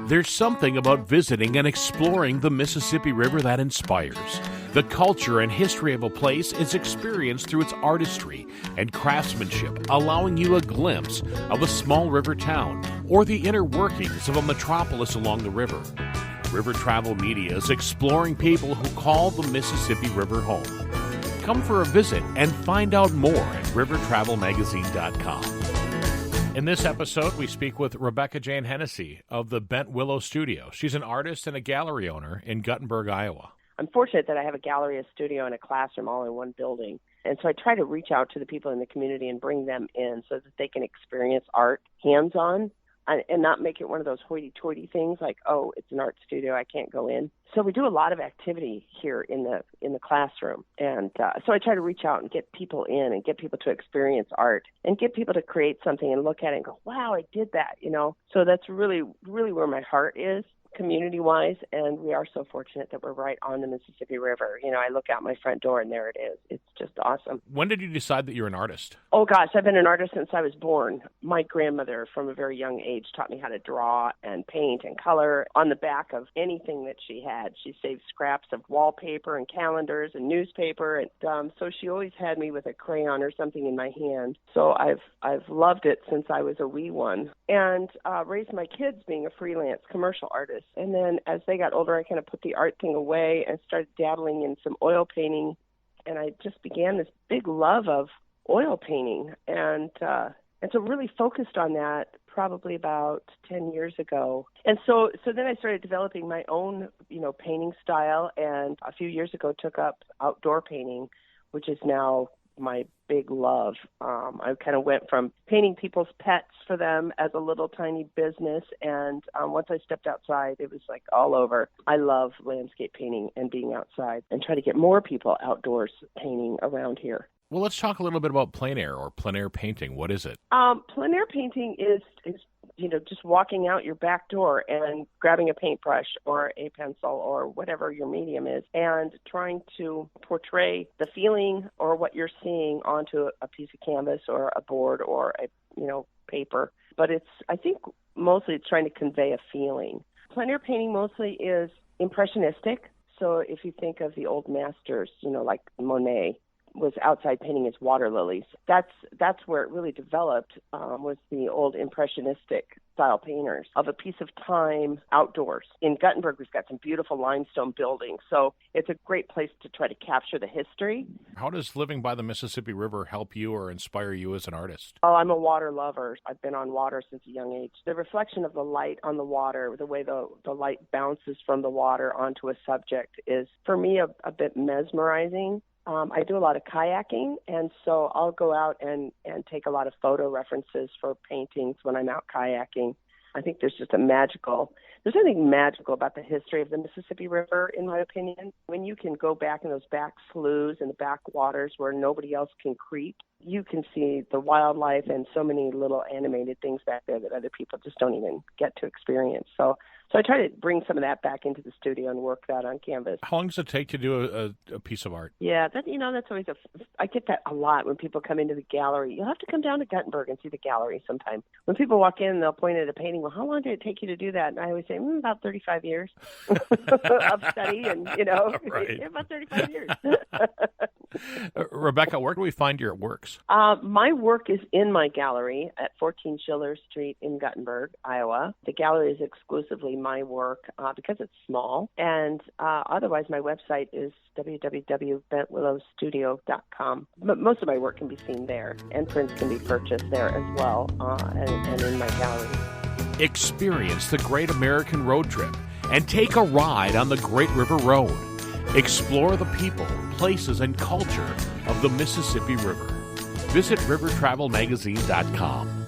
There's something about visiting and exploring the Mississippi River that inspires. The culture and history of a place is experienced through its artistry and craftsmanship, allowing you a glimpse of a small river town or the inner workings of a metropolis along the river. River Travel Media is exploring people who call the Mississippi River home. Come for a visit and find out more at rivertravelmagazine.com. In this episode, we speak with Rabecca Jane Hennessey of the Willow Studio. She's an artist and a gallery owner in Guttenberg, Iowa. I'm fortunate that I have a gallery, a studio, and a classroom all in one building. And so I try to reach out to the people in the community and bring them in so that they can experience art hands-on and not make it one of those hoity-toity things like, oh, it's an art studio, I can't go in. So we do a lot of activity here in the classroom. And so I try to reach out and get people in and get people to experience art and get people to create something and look at it and go, wow, I did that, you know. So that's really, really where my heart is, community-wise, and we are so fortunate that we're right on the Mississippi River. You know, I look out my front door and there it is. It's just awesome. When did you decide that you're an artist? Oh, gosh, I've been an artist since I was born. My grandmother, from a very young age, taught me how to draw and paint and color on the back of anything that she had. She saved scraps of wallpaper and calendars and newspaper, and so she always had me with a crayon or something in my hand. So I've loved it since I was a wee one, and raised my kids being a freelance commercial artist. And then as they got older, I kind of put the art thing away and started dabbling in some oil painting. And I just began this big love of oil painting. And so really focused on that probably about 10 years ago. And so then I started developing my own, painting style. And a few years ago took up outdoor painting, which is now my big love. I kind of went from painting people's pets for them as a little tiny business, and once I stepped outside, it was like all over. I love landscape painting and being outside and try to get more people outdoors painting around here. Well, let's talk a little bit about plein air or plein air painting. What is it? Plein air painting is just walking out your back door and grabbing a paintbrush or a pencil or whatever your medium is and trying to portray the feeling or what you're seeing onto a piece of canvas or a board or a paper. But I think mostly it's trying to convey a feeling. Plein air painting mostly is impressionistic. So if you think of the old masters, like Monet, was outside painting his water lilies. That's where it really developed, was the old impressionistic style painters of a piece of time outdoors. In Guttenberg, we've got some beautiful limestone buildings, so it's a great place to try to capture the history. How does living by the Mississippi River help you or inspire you as an artist? Oh, I'm a water lover. I've been on water since a young age. The reflection of the light on the water, the way the light bounces from the water onto a subject is, for me, a bit mesmerizing. I do a lot of kayaking, and so I'll go out and take a lot of photo references for paintings when I'm out kayaking. I think there's something magical about the history of the Mississippi River, in my opinion. When you can go back in those back sloughs and the back waters where nobody else can creep, you can see the wildlife and so many little animated things back there that other people just don't even get to experience. So I try to bring some of that back into the studio and work that on canvas. How long does it take to do a piece of art? Yeah, that's always I get that a lot when people come into the gallery. You'll have to come down to Guttenberg and see the gallery sometime. When people walk in, they'll point at a painting. Well, how long did it take you to do that? And I always say, about 35 years of study and, Right. About 35 years. Rabecca, where do we find your works? My work is in my gallery at 14 Schiller Street in Guttenberg, Iowa. The gallery is exclusively my work because it's small. And otherwise, my website is www.willowstudio.com. But most of my work can be seen there, and prints can be purchased there as well and in my gallery. Experience the Great American Road Trip and take a ride on the Great River Road. Explore the people, places, and culture of the Mississippi River. Visit rivertravelmagazine.com.